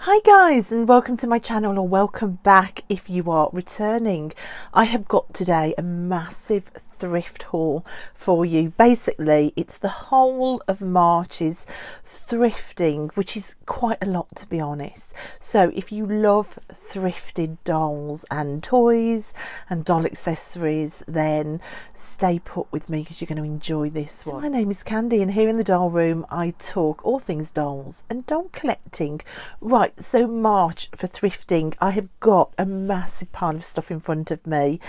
Hi guys, and welcome to my channel, or welcome back if you are returning. I have got today a massive thrift haul for you. Basically it's the whole of March's thrifting, which is quite a lot to be honest. So if you love thrifted dolls and toys and doll accessories, then stay put with me because you're going to enjoy this one. My name is Candy, and here in the doll room I talk all things dolls and doll collecting. Right, so March for thrifting, I have got a massive pile of stuff in front of me.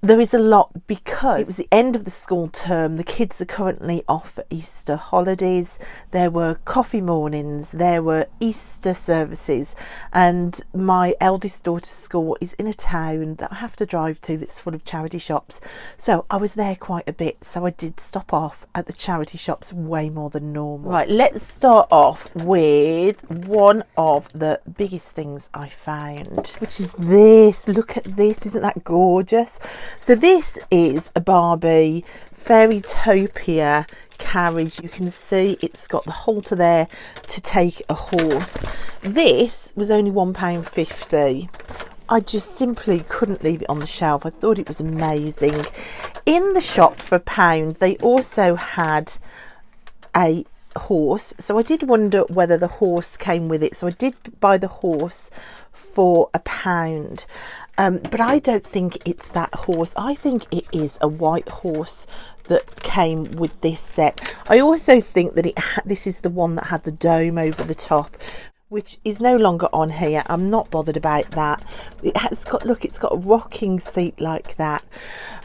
There is a lot because it was the end of the school term. The kids are currently off for Easter holidays. There were coffee mornings, there were Easter services, and my eldest daughter's school is in a town that I have to drive to that's full of charity shops. So I was there quite a bit, so I did stop off at the charity shops way more than normal. Right, let's start off with one of the biggest things I found, which is this. Look at this, isn't that gorgeous? So this is a Barbie dreamtopia carriage. You can see it's got the halter there to take a horse. This was only £1.50. I just simply couldn't leave it on the shelf. I thought it was amazing. In the shop for £1 they also had a horse, so I did wonder whether the horse came with it, so I did buy the horse for £1. But I don't think it's that horse. I think it is a white horse that came with this set. I also think that this is the one that had the dome over the top, which is no longer on here. I'm not bothered about that. It has got, look, it's got a rocking seat like that.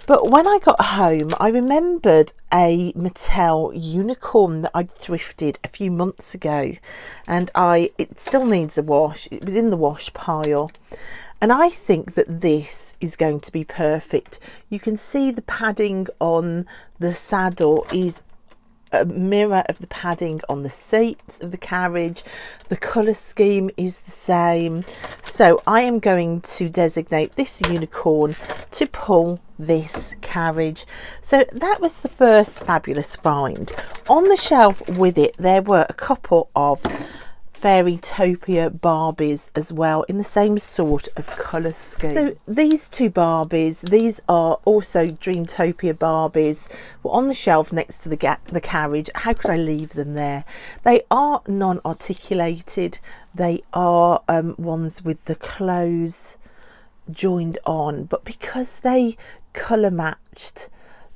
But when I got home, I remembered a Mattel unicorn that I'd thrifted a few months ago, and it still needs a wash. It was in the wash pile. And I think that this is going to be perfect. You can see the padding on the saddle is a mirror of the padding on the seats of the carriage. The colour scheme is the same. So I am going to designate this unicorn to pull this carriage. So that was the first fabulous find. On the shelf with it, there were a couple of Fairytopia Barbies as well, in the same sort of colour scheme. So these two Barbies, these are also Dreamtopia Barbies, were on the shelf next to the carriage. How could I leave them there? They are non-articulated. They are ones with the clothes joined on, but because they colour matched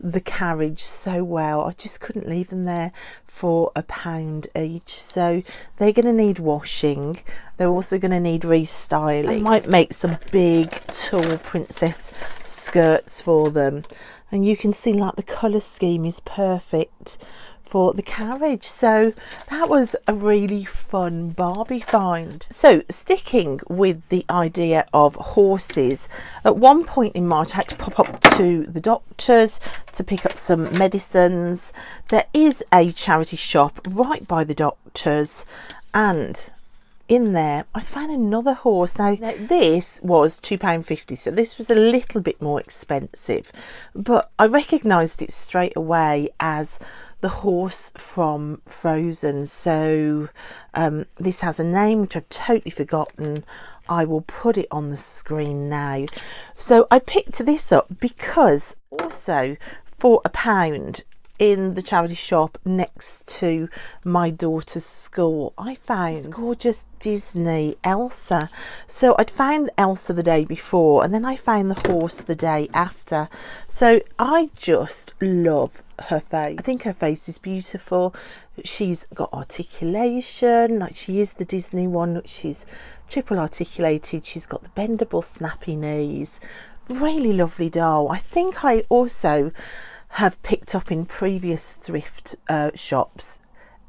the carriage so well, I just couldn't leave them there for £1 each. So they're going to need washing. They're also going to need restyling. I might make some big tall princess skirts for them, and you can see like the colour scheme is perfect for the carriage. So that was a really fun Barbie find. So sticking with the idea of horses, at one point in March I had to pop up to the doctor's to pick up some medicines. There is a charity shop right by the doctor's, and in there I found another horse. Now this was £2.50, so this was a little bit more expensive, but I recognised it straight away as the horse from Frozen. So this has a name which I've totally forgotten. I will put it on the screen now. So I picked this up because also for £1 in the charity shop next to my daughter's school, I found this gorgeous Disney Elsa. So I'd found Elsa the day before, and then I found the horse the day after. So I just love her face. I think her face is beautiful. She's got articulation, like she is the Disney one. She's triple articulated. She's got the bendable snappy knees. Really lovely doll. I think I also have picked up in previous thrift shops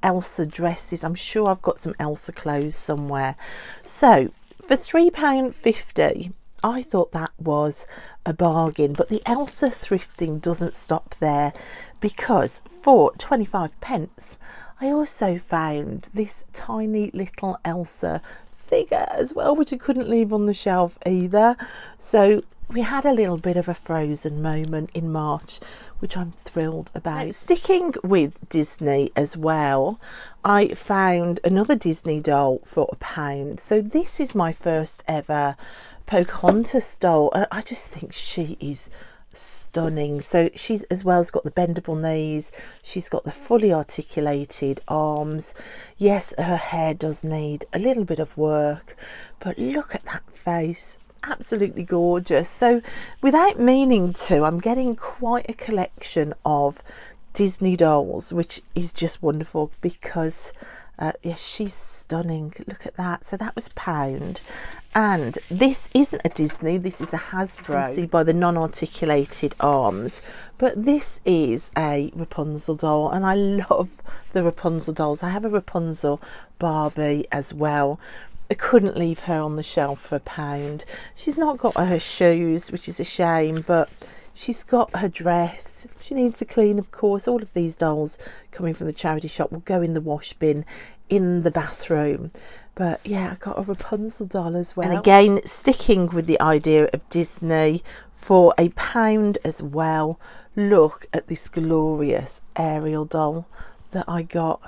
Elsa dresses. I'm sure I've got some Elsa clothes somewhere. So for £3.50 I thought that was a bargain. But the Elsa thrifting doesn't stop there, because for 25p I also found this tiny little Elsa figure as well, which I couldn't leave on the shelf either. So we had a little bit of a Frozen moment in March, which I'm thrilled about. Now, sticking with Disney as well, I found another Disney doll for £1. So this is my first ever Pocahontas doll, and I just think she is stunning. So she's as well as got the bendable knees, she's got the fully articulated arms. Yes, her hair does need a little bit of work, but look at that face, absolutely gorgeous. So without meaning to, I'm getting quite a collection of Disney dolls, which is just wonderful because yes, she's stunning. Look at that. So that was £1. And this isn't a Disney, this is a Hasbro. You can see by the non-articulated arms, but this is a Rapunzel doll, and I love the Rapunzel dolls. I have a Rapunzel Barbie as well. I couldn't leave her on the shelf for £1. She's not got her shoes, which is a shame, but she's got her dress. She needs a clean, of course. All of these dolls coming from the charity shop will go in the wash bin in the bathroom. But yeah, I got a Rapunzel doll as well. And again, sticking with the idea of Disney, for £1 as well. Look at this glorious Ariel doll that I got.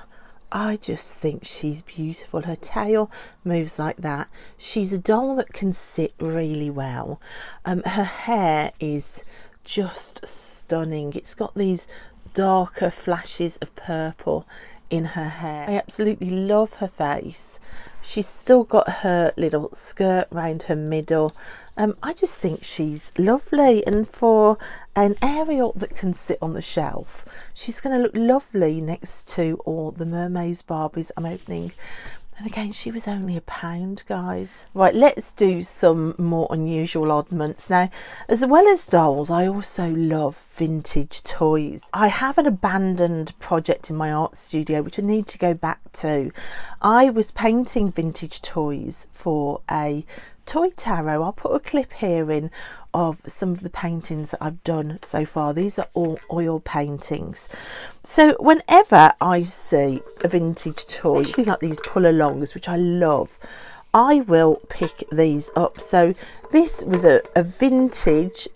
I just think she's beautiful. Her tail moves like that. She's a doll that can sit really well. Her hair is just stunning. It's got these darker flashes of purple in her hair. I absolutely love her face. She's still got her little skirt round her middle. I just think she's lovely, and for an Ariel that can sit on the shelf, she's going to look lovely next to all the Mermaids Barbies I'm opening. And again, she was only £1, guys. Right, let's do some more unusual oddments. Now, as well as dolls, I also love vintage toys. I have an abandoned project in my art studio, which I need to go back to. I was painting vintage toys for a toy tarot. I'll put a clip here in of some of the paintings that I've done so far. These are all oil paintings. So whenever I see a vintage toy, especially like these pull-alongs, which I love, I will pick these up. So this was a vintage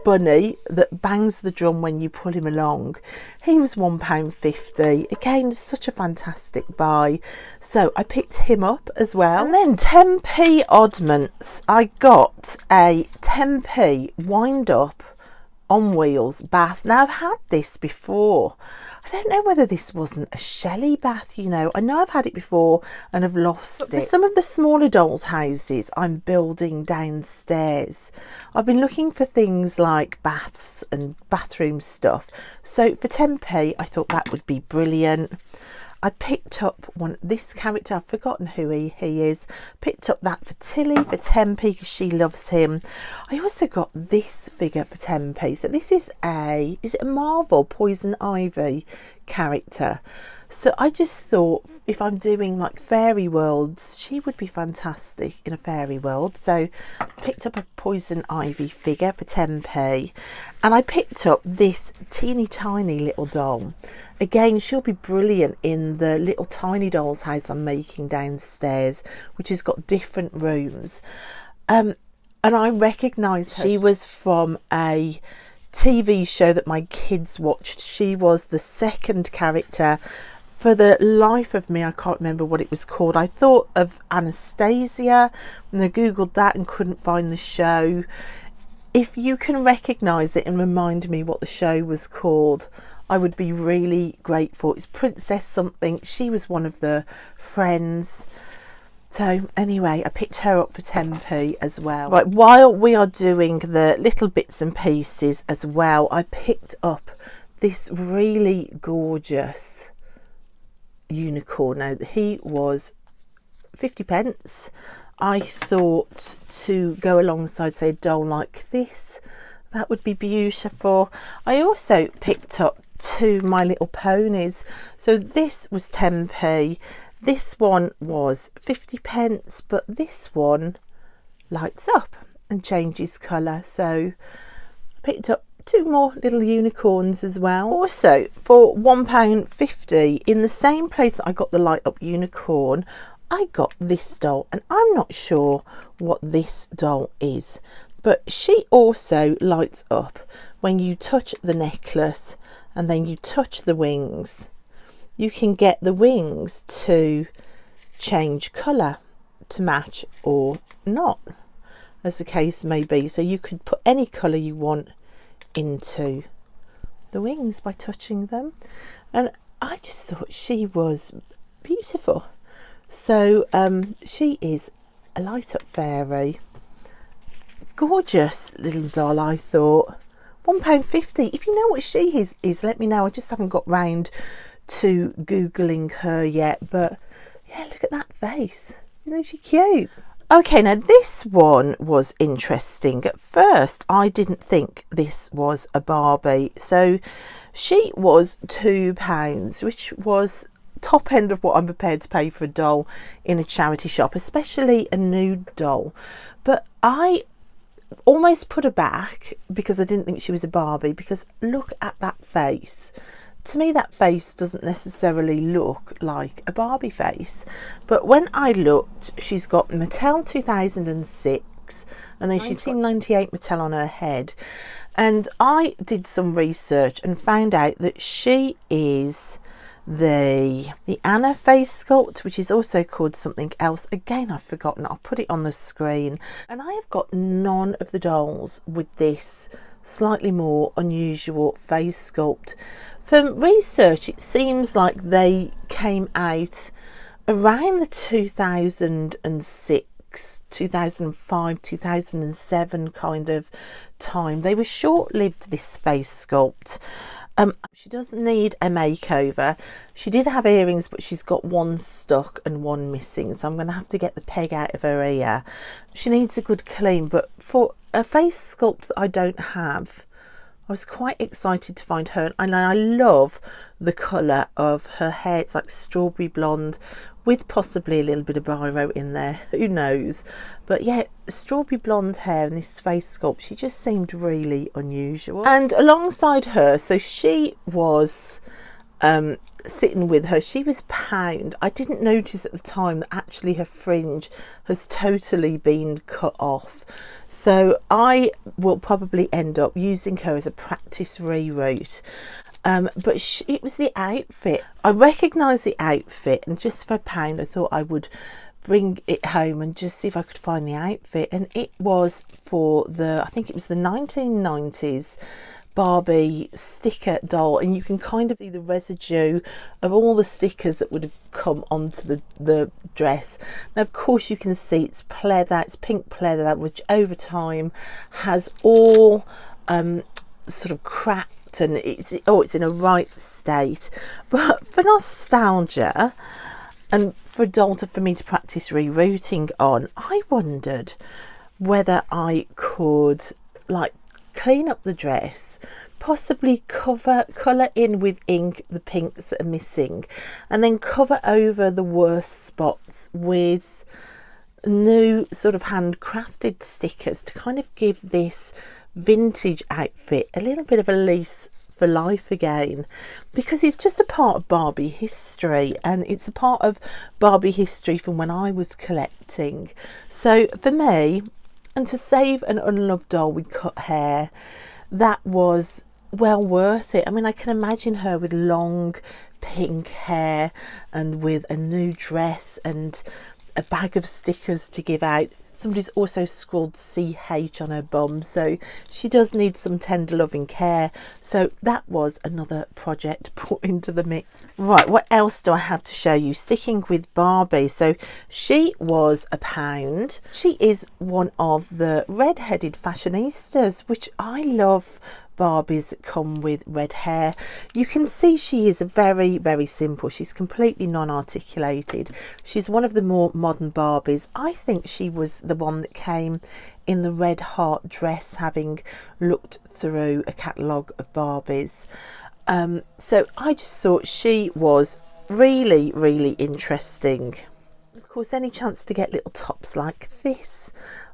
bunny that bangs the drum when you pull him along. He was £1.50. Again, such a fantastic buy, so I picked him up as well. And then 10p oddments. I got a 10p wind up on wheels bath. Now I've had this before. I don't know whether this wasn't a Shelley bath, you know. I know I've had it before and I've lost it. For some of the smaller dolls' houses I'm building downstairs, I've been looking for things like baths and bathroom stuff. So for 10p, I thought that would be brilliant. I picked up this character, I've forgotten who he is. Picked up that for Tilly for 10p because she loves him. I also got this figure for 10p. So this is it a Marvel Poison Ivy character? So I just thought, if I'm doing like fairy worlds, she would be fantastic in a fairy world. So I picked up a Poison Ivy figure for 10p. And I picked up this teeny tiny little doll. Again, she'll be brilliant in the little tiny doll's house I'm making downstairs, which has got different rooms. And I recognised her. She was from a TV show that my kids watched. She was the second character. For the life of me, I can't remember what it was called. I thought of Anastasia, and I googled that and couldn't find the show. If you can recognise it and remind me what the show was called, I would be really grateful. It's Princess something. She was one of the friends. So anyway, I picked her up for 10p as well. Right, while we are doing the little bits and pieces as well, I picked up this really gorgeous unicorn. Now, he was 50p. I thought to go alongside, say, a doll like this, that would be beautiful. I also picked up two My Little Ponies. So this was 10p. This one was 50p, but this one lights up and changes colour. So I picked up two more little unicorns as well. Also, for £1.50, in the same place that I got the light up unicorn, I got this doll, and I'm not sure what this doll is, but she also lights up when you touch the necklace and then you touch the wings. You can get the wings to change colour to match or not, as the case may be. So you could put any colour you want into the wings by touching them, and I just thought she was beautiful. So she is a light up fairy, gorgeous little doll. I thought £1.50. If you know what she is, let me know. I just haven't got round to googling her yet, but yeah, look at that face. Isn't she cute? Okay, now this one was interesting. At first I didn't think this was a Barbie. So she was £2, which was top end of what I'm prepared to pay for a doll in a charity shop, especially a nude doll. But I almost put her back because I didn't think she was a Barbie, because look at that face. To me, that face doesn't necessarily look like a Barbie face. But when I looked, she's got Mattel 2006, and then she's got 1998 Mattel on her head. And I did some research and found out that she is the Anna face sculpt, which is also called something else. Again, I've forgotten. I'll put it on the screen. And I have got none of the dolls with this slightly more unusual face sculpt. From research, it seems like they came out around the 2006, 2005, 2007 kind of time. They were short-lived, this face sculpt. She doesn't need a makeover. She did have earrings, but she's got one stuck and one missing, so I'm going to have to get the peg out of her ear. She needs a good clean, but for a face sculpt that I don't have, I was quite excited to find her, and I love the colour of her hair. It's like strawberry blonde with possibly a little bit of biro in there, who knows. But yeah, strawberry blonde hair and this face sculpt, she just seemed really unusual. And alongside her, so she was sitting with her, she was £1. I didn't notice at the time that actually her fringe has totally been cut off. So I will probably end up using her as a practice reroute. But it was the outfit. I recognised the outfit, and just for £1 I thought I would bring it home and just see if I could find the outfit. And it was for I think it was the 1990s Barbie sticker doll, and you can kind of see the residue of all the stickers that would have come onto the dress. Now of course you can see it's pleather, it's pink pleather, which over time has all sort of cracked, and it's in a right state. But for nostalgia and for a doll for me to practice rerouting on, I wondered whether I could like clean up the dress, possibly colour in with ink the pinks that are missing, and then cover over the worst spots with new sort of handcrafted stickers to kind of give this vintage outfit a little bit of a lease for life again, because it's just a part of Barbie history, and it's a part of Barbie history from when I was collecting. So for me, and to save an unloved doll with cut hair, that was well worth it. I mean, I can imagine her with long pink hair and with a new dress and a bag of stickers to give out. Somebody's also scrawled CH on her bum, so she does need some tender loving care. So that was another project put into the mix. Right, what else do I have to show you? Sticking with Barbie, so she was £1. She is one of the red-headed fashionistas, which I love. Barbies that come with red hair. You can see she is very, very simple. She's completely non-articulated. She's one of the more modern Barbies. I think she was the one that came in the red heart dress, having looked through a catalogue of Barbies. So I just thought she was really, really interesting. Of course, any chance to get little tops like this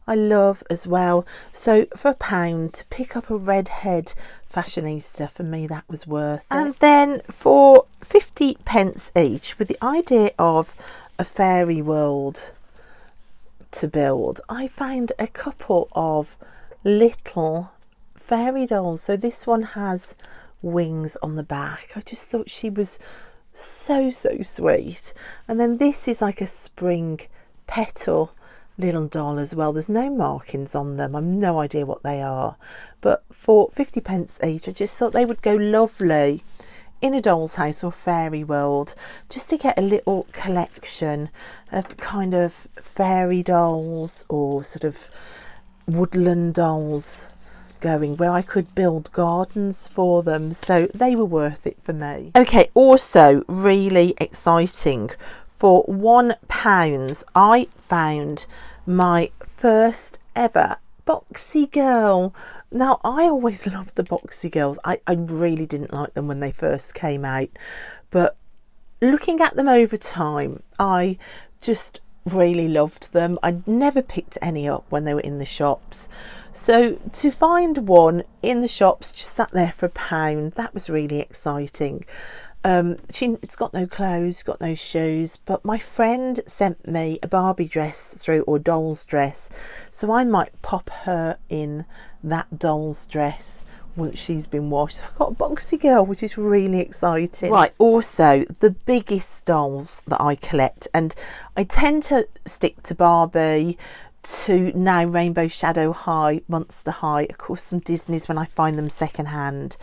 I love as well. So for £1 to pick up a redhead fashionista, for me that was worth it. And then for 50p each, with the idea of a fairy world to build, I found a couple of little fairy dolls. So this one has wings on the back. I just thought she was so sweet. And then this is like a spring petal little doll as well. There's no markings on them. I've no idea what they are, but for 50p each, I just thought they would go lovely in a doll's house or fairy world, just to get a little collection of kind of fairy dolls or sort of woodland dolls going, where I could build gardens for them. So they were worth it for me. Okay, also really exciting, for £1 I found my first ever Boxy Girl. Now, I always loved the Boxy Girls. I really didn't like them when they first came out, but looking at them over time, I just really loved them. I never picked any up when they were in the shops, so to find one in the shops just sat there for £1, that was really exciting. It's got no clothes, got no shoes, but my friend sent me a Barbie dress through, or doll's dress, so I might pop her in that doll's dress once she's been washed. So I've got a Boxy Girl, which is really exciting. Right, also the biggest dolls that I collect, and I tend to stick to Barbie, to now Rainbow Shadow High, Monster High, of course some Disney's when I find them second hand,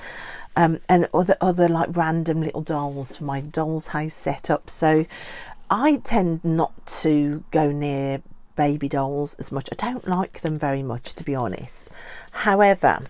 and other like random little dolls for my doll's house setup. So I tend not to go near baby dolls as much. I don't like them very much, to be honest. However,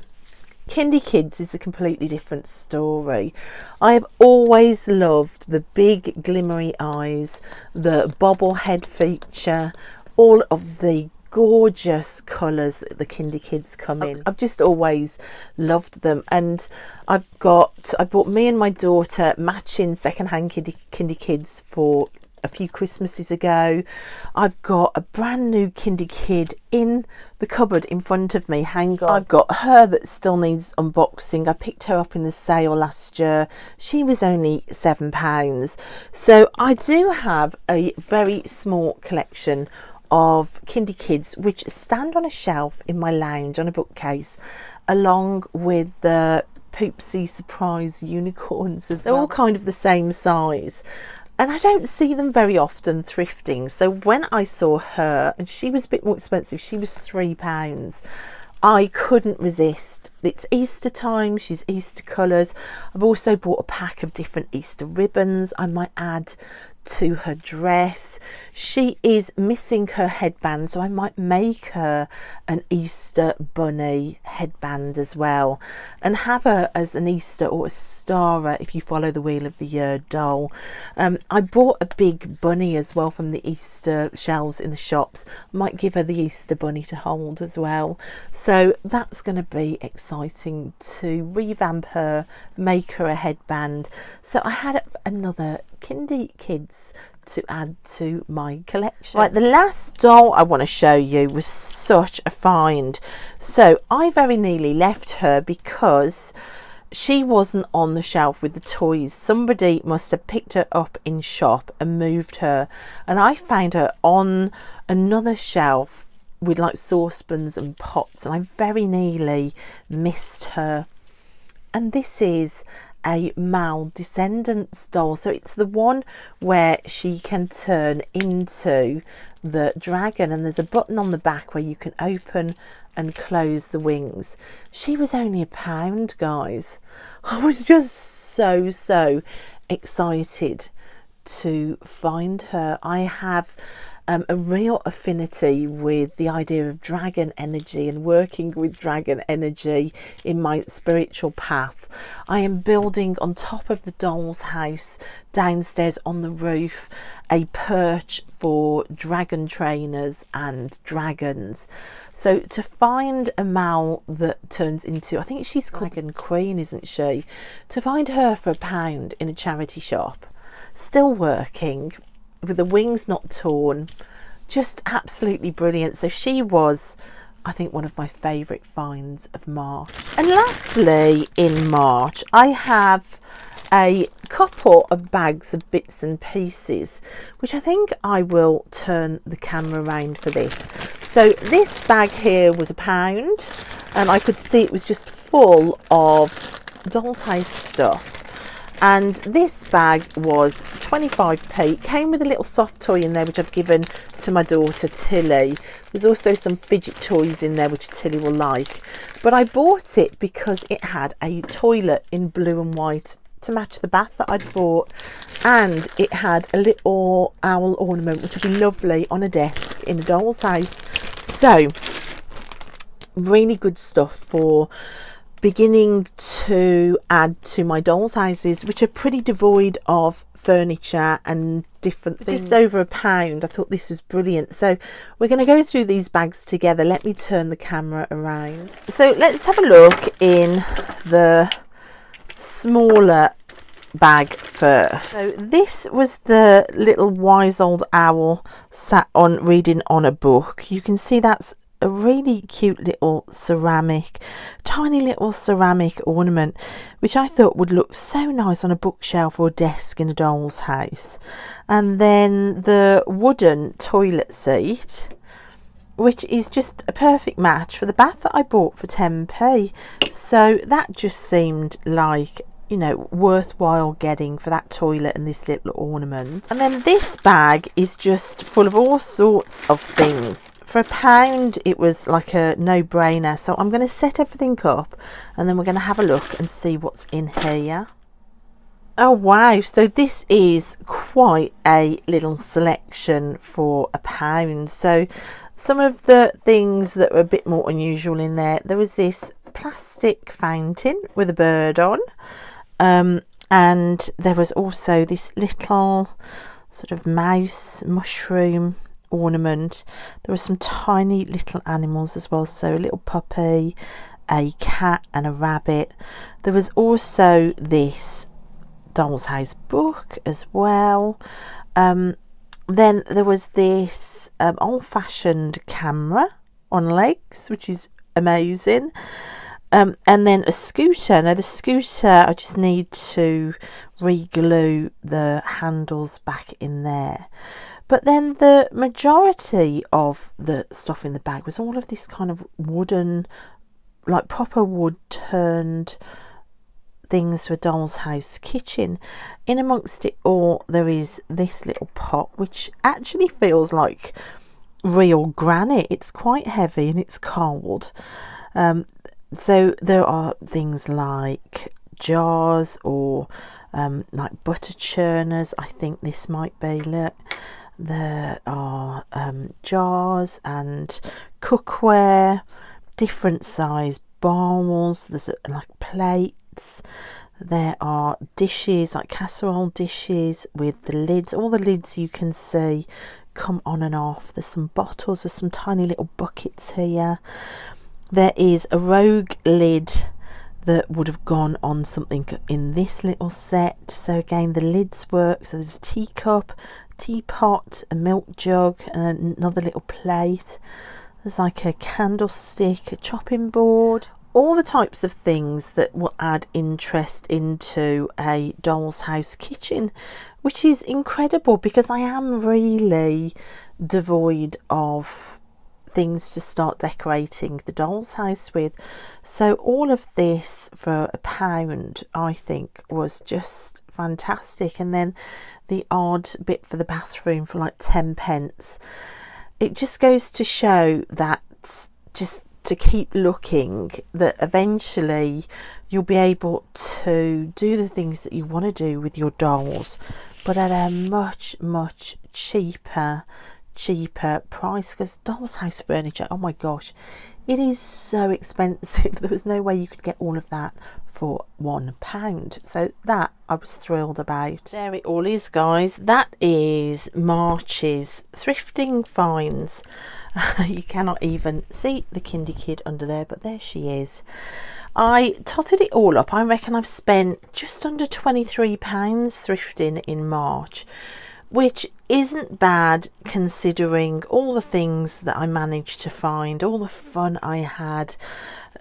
Kindy Kids is a completely different story. I have always loved the big glimmery eyes, the bobblehead feature, all of the gorgeous colours that the Kindy Kids come in. I've just always loved them, and I bought me and my daughter matching second-hand Kindy Kids for a few Christmases ago. I've got a brand new Kindy Kid in the cupboard in front of me. Hang on. I've got her that still needs unboxing. I picked her up in the sale last year. She was only £7. So I do have a very small collection of Kindy Kids which stand on a shelf in my lounge on a bookcase, along with the Poopsie Surprise unicorns as well. They're all kind of the same size, and I don't see them very often thrifting. So when I saw her, and she was a bit more expensive, she was £3, I couldn't resist. It's Easter time, she's Easter colours. I've also bought a pack of different Easter ribbons I might add to her dress. She is missing her headband, so I might make her an Easter bunny headband as well, and have her as an Easter or a starer if you follow the Wheel of the Year doll. I bought a big bunny as well from the Easter shelves in the shops. I might give her the Easter bunny to hold as well. So that's going to be exciting to revamp her, make her a headband. So I had another Kindy Kids to add to my collection. Right, the last doll I want to show you was such a find. So I very nearly left her because she wasn't on the shelf with the toys. Somebody must have picked her up in shop and moved her, and I found her on another shelf with like saucepans and pots, and I very nearly missed her. And this is a male Descendants doll, so it's the one where she can turn into the dragon, and there's a button on the back where you can open and close the wings. She was only £1, guys. I was just so excited to find her. I have a real affinity with the idea of dragon energy and working with dragon energy in my spiritual path. I am building on top of the doll's house downstairs on the roof a perch for dragon trainers and dragons. So to find a Mal that turns into, I think she's called Dragon Queen, isn't she? To find her for £1 in a charity shop, still working, with the wings not torn, just absolutely brilliant. So she was, I think, one of my favourite finds of March. And lastly, in March, I have a couple of bags of bits and pieces, which I think I will turn the camera around for this. So this bag here was £1. and I could see it was just full of doll's house stuff. And this bag was 25p. It came with a little soft toy in there which I've given to my daughter Tilly. There's also some fidget toys in there which Tilly will like, but I bought it because it had a toilet in blue and white to match the bath that I'd bought, and it had a little owl ornament which would be lovely on a desk in a doll's house. So really good stuff for beginning to add to my doll's houses, which are pretty devoid of furniture and different things. Just over £1. I thought this was brilliant. So we're going to go through these bags together. Let me turn the camera around. So let's have a look in the smaller bag first. So this was the little wise old owl sat on reading on a book. You can see that's a really cute little tiny little ceramic ornament, which I thought would look so nice on a bookshelf or a desk in a doll's house. And then the wooden toilet seat, which is just a perfect match for the bath that I bought for 10p. So that just seemed like, you know, worthwhile getting for that toilet and this little ornament. And then this bag is just full of all sorts of things. For £1 it was like a no-brainer, so I'm going to set everything up and then we're going to have a look and see what's in here. Oh wow, so this is quite a little selection for £1. So some of the things that were a bit more unusual in there was this plastic fountain with a bird on. And there was also this little sort of mouse mushroom ornament. There were some tiny little animals as well, so a little puppy, a cat and a rabbit. There was also this doll's house book as well. Then there was this old-fashioned camera on legs, which is amazing. And then a scooter. Now the scooter, I just need to re-glue the handles back in there. But then the majority of the stuff in the bag was all of this kind of wooden, like proper wood turned things for a doll's house kitchen. In amongst it all, there is this little pot, which actually feels like real granite. It's quite heavy and it's cold. So there are things like jars or like butter churners. I think this might be, look, there are jars and cookware, different size bowls. There's like plates. There are dishes, like casserole dishes with the lids. All the lids you can see come on and off. There's some bottles. There's some tiny little buckets here. There is a rogue lid that would have gone on something in this little set. So again, the lids work. So there's a teacup, teapot, a milk jug and another little plate. There's like a candlestick, a chopping board. All the types of things that will add interest into a doll's house kitchen, which is incredible because I am really devoid of things to start decorating the doll's house with. So all of this for £1 I think was just fantastic. And then the odd bit for the bathroom for like 10p. It just goes to show that just to keep looking, that eventually you'll be able to do the things that you want to do with your dolls, but at a much cheaper price, because doll's house furniture, oh my gosh, it is so expensive. There was no way you could get all of that for £1. So that I was thrilled about. There it all is, guys. That is March's thrifting finds. You cannot even see the kindy kid under there, but there she is. I totted it all up. I reckon I've spent just under £23 thrifting in March, which isn't bad considering all the things that I managed to find, all the fun I had,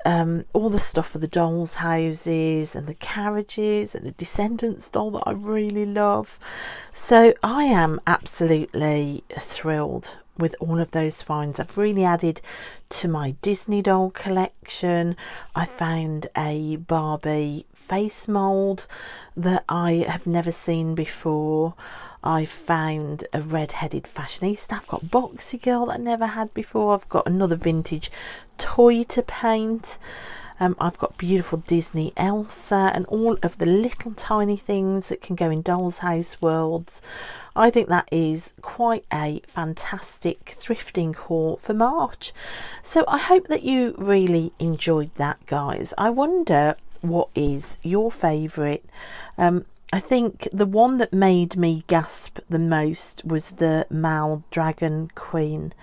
all the stuff for the dolls' houses and the carriages and the Descendants doll that I really love. So I am absolutely thrilled with all of those finds. I've really added to my Disney doll collection. I found a Barbie face mould that I have never seen before. I found a red-headed fashionista. I've got Boxy Girl that I never had before. I've got another vintage toy to paint. I've got beautiful Disney Elsa and all of the little tiny things that can go in Doll's House worlds. I think that is quite a fantastic thrifting haul for March. So I hope that you really enjoyed that, guys. I wonder what is your favourite. I think the one that made me gasp the most was the Mal Dragon Queen.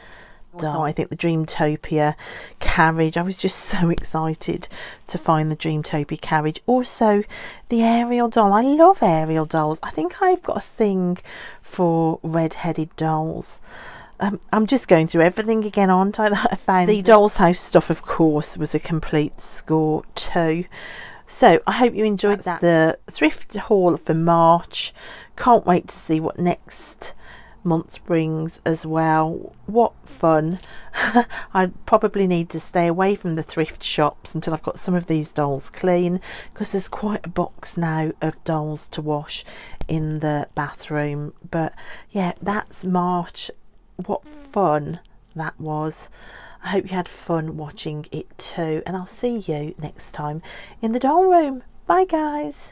So I think the Dreamtopia carriage, I was just so excited to find the Dreamtopia carriage. Also the Ariel doll, I love Ariel dolls. I think I've got a thing for red-headed dolls. I'm just going through everything again, aren't I, that I found. The Doll's House stuff, of course, was a complete score too. So I hope you enjoyed that. The thrift haul for March. Can't wait to see what next month brings as well. What fun. I probably need to stay away from the thrift shops until I've got some of these dolls clean, because there's quite a box now of dolls to wash in the bathroom. But yeah, that's March. What fun that was. I hope you had fun watching it too, and I'll see you next time in the doll room. Bye guys.